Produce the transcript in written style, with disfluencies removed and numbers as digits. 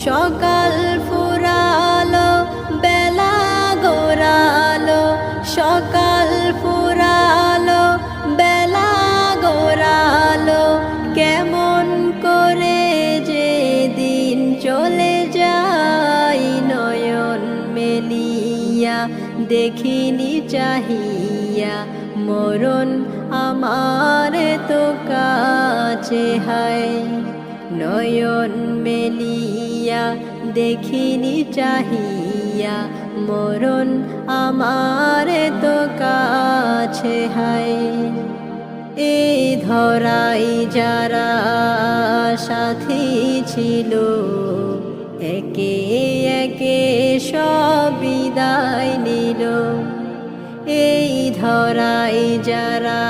সকাল ফুরালো বেলা গড়ালো, সকাল ফুরালো বেলা গড়ালো, কেমন করে যে দিন চলে যায় নয়ন মেলিয়া দেখিনি চাহিয়া, মরণ আমার তো কাছে হায়। নয়ন মেলিয়া দেখিনি চাহিয়া, মরণ আমার তো কাছে হায়। এই ধরাই যারা সাথী ছিল, একে একে সব বিদায় নিল। এই ধরাই যারা